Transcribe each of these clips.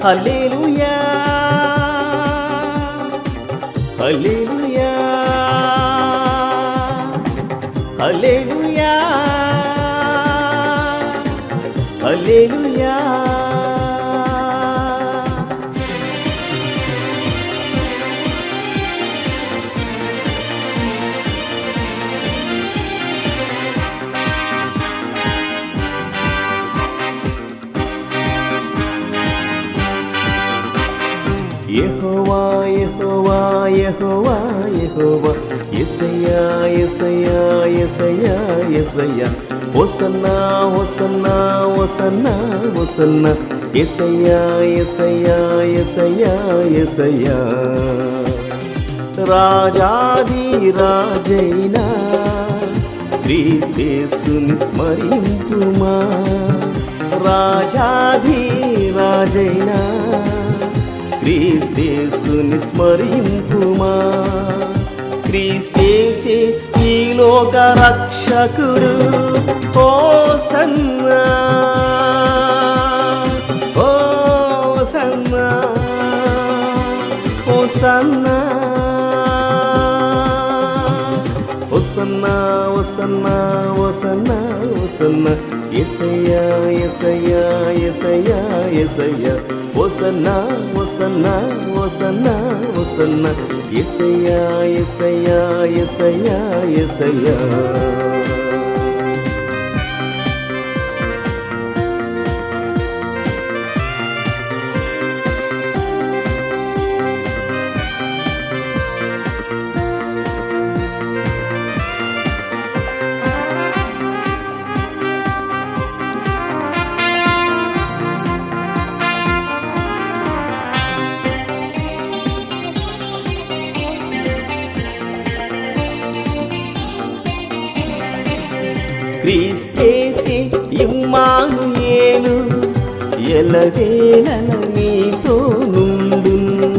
హల్లెలూయా హల్లెలూయా హల్లెలూయా హల్లెలూయా. యెహోవా యెహోవా యెహోవా యెహోవా యేసయ్యా యేసయ్యా యేసయ్యా యేసయ్యా హోసన్నా హోసన్నా హోసన్నా హోసన్నా యేసయ్యా యేసయ్యా యేసయ్యా యేసయ్యా. రాజాది రాజైనా క్రీస్తేసుని స్మరింపుమా. రాజాది రాజైనా క్రీస్తేసుని స్మరింపుమా. క్రీస్తేసే ఈ లోక రక్షకుడు. హోసన్నా హోసన్నా హోసన్నా హోసన్నా హోసన్నా హోసన్నా హోసన్నా యేసయ్యా యేసయ్యా యేసయ్యా యేసయ్యా హోసన్నా హోసన్నా హోసన్నా హోసన్నా యేసయ్యా యేసయ్యా యేసయ్యా యేసయ్యా. క్రీస్తేసి ఇమ్మానుయేలు ఎల్లవేళల నీతో నుండును.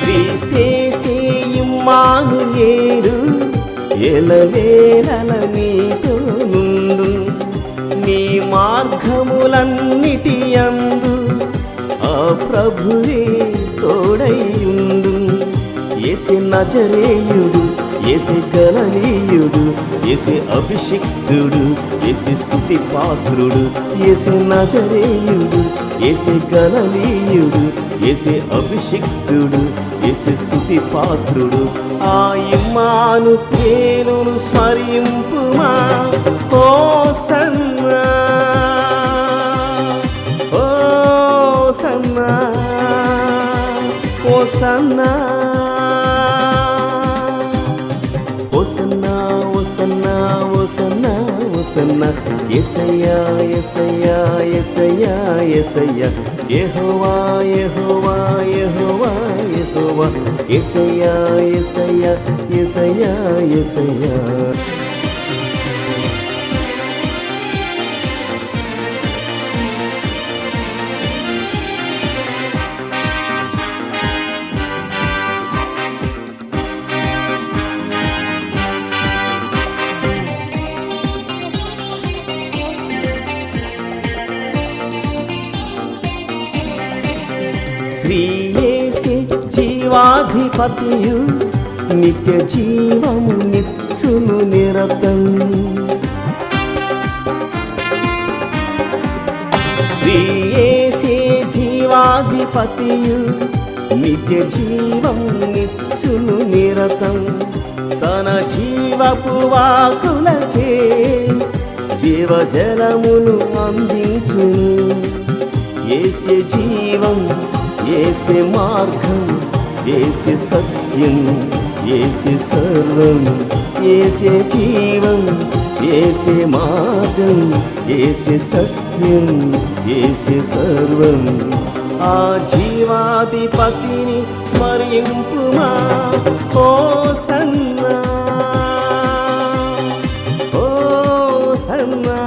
క్రీస్తేసి ఇమ్మానుయేలు ఎల్లవేళల నీతో నుండును. నీ మార్గములన్నిటి యందు ఆ ప్రభువే తోడైయుండు. యేసే నజరేయుడు యేసే గలిలయుడు యేసే అభిషిక్తుడు యేసే స్తుతి పాత్రుడు. యేసే నజరేయుడు యేసే గలిలయుడు యేసే అభిషిక్తుడు యేసే స్తుతి పాత్రుడు. ఆ ఇమ్మానుయేలును స్మరింపుమా. హోసన్నా హోసన్నా హోసన్నా హోసన్నా హోసన్నా హోసన్నా హోసన్నా యేసయ్యా యేసయ్యా యేసయ్యా యేసయ్యా. యెహోవా యెహోవా యెహోవా యెహోవా యేసయ్యా యేసయ్యా యేసయ్యా యేసయ్యా. శ్రీ యేసే జీవాధిపతియు నిత్య జీవము నిచ్చును నిరతం. శ్రీ యేసే జీవాధిపతియు నిత్య జీవము నిచ్చును నిరతం. తన జీవపు వాకులచే జీవజలమును అందించును. యేసే జీవం యేసే మార్గం యేసే సత్యం యేసే సర్వం. యేసే జీవం యేసే మార్గం యేసే సత్యం యేసే సర్వం. ఆ జీవాధిపతిని స్మరింపుమా. హోసన్నా హోసన్నా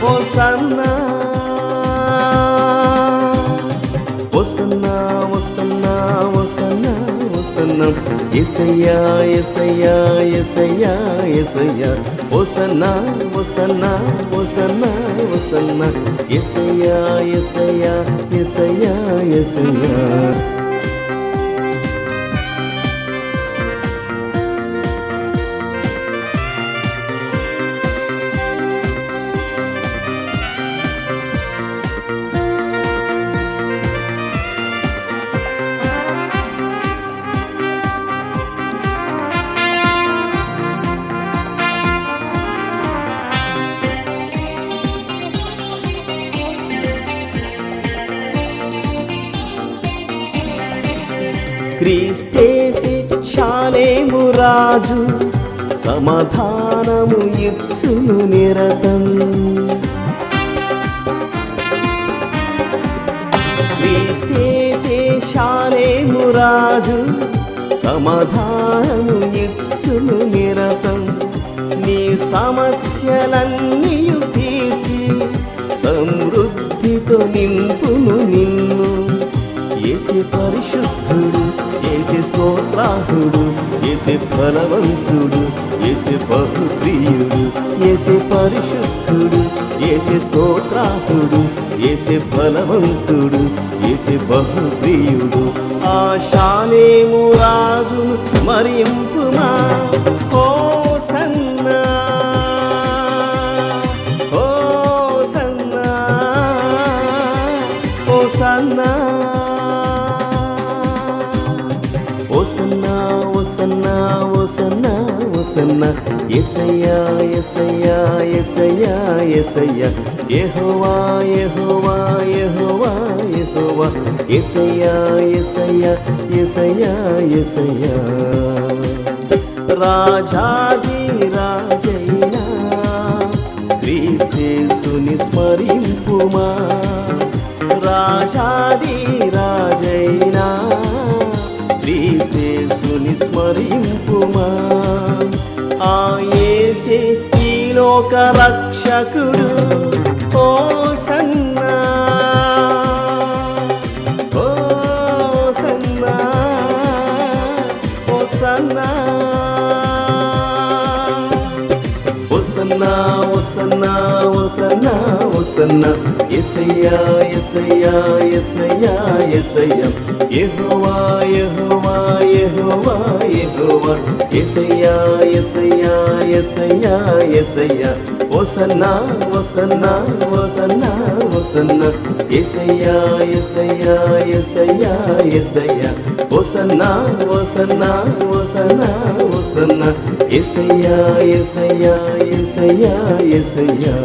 హోసన్నా హోసన్నా హోసన్నా హోసన్నా హోసన్నా యేసయ్యా యేసయ్యా యేసయ్యా యేసయ్యా హోసన్నా హోసన్నా హోసన్నా హోసన్నా యేసయ్యా యేసయ్యా యేసయ్యా యేసయ్యా క్రీస్తేసి శాలేము రాజు సమాధానము ఇచ్చును నిరతం క్రీస్తేసి శాలేము రాజు సమాధానము ఇచ్చును నిరతం నీ సమస్యలన్నీయు తీర్చి సమృద్ధితో నింపును నిన్ను యేసే పరిశుద్ధుడు యేసే స్తోత్రాహుడు యేసే ఫలవంతుడు యేసే బహుప్రియుడు యేసే పరిశుద్ధుడు యేసే స్తోత్రాహుడు యేసే ఫలవంతుడు యేసే బహుప్రియుడు ఆ శాలేము రాజును మరింపుమా హోసన్నా హోసన్నా హోసన్నా ఓసన్నా ఓసన్నా ఓసన్నా ఓసన్నా యేసయ్యా యేసయ్యా యేసయ్యా యేసయ్యా యెహోవా యెహోవా యెహోవా యెహోవా యేసయ్యా యేసయ్యా యేసయ్యా యేసయ్యా రాజాది రాజైనా క్రీస్తుని స్మరింపుమా రాజాది రాజైనా క్రీస్తుని స్మరింపుమా ఆ యేసే ఈ లోక రక్షకుడు హోసన్నా హోసన్నా హోసన్నా హోసన్నా హోసన్నా హోసన్నా హోసన్నా యేసయ్యా యేసయ్యా యేసయ్యా యేసయ్యా యెహోవా యెహోవా యెహోవా యెహోవా యేసయ్యా యేసయ్యా యేసయ్యా యేసయ్యా హోసన్నా హోసన్నా హోసన్నా హోసన్నా యేసయ్యా యేసయ్యా యేసయ్యా యేసయ్యా హోసన్నా హోసన్నా హోసన్నా హోసన్నా యేసయ్యా యేసయ్యా యేసయ్యా యేసయ్యా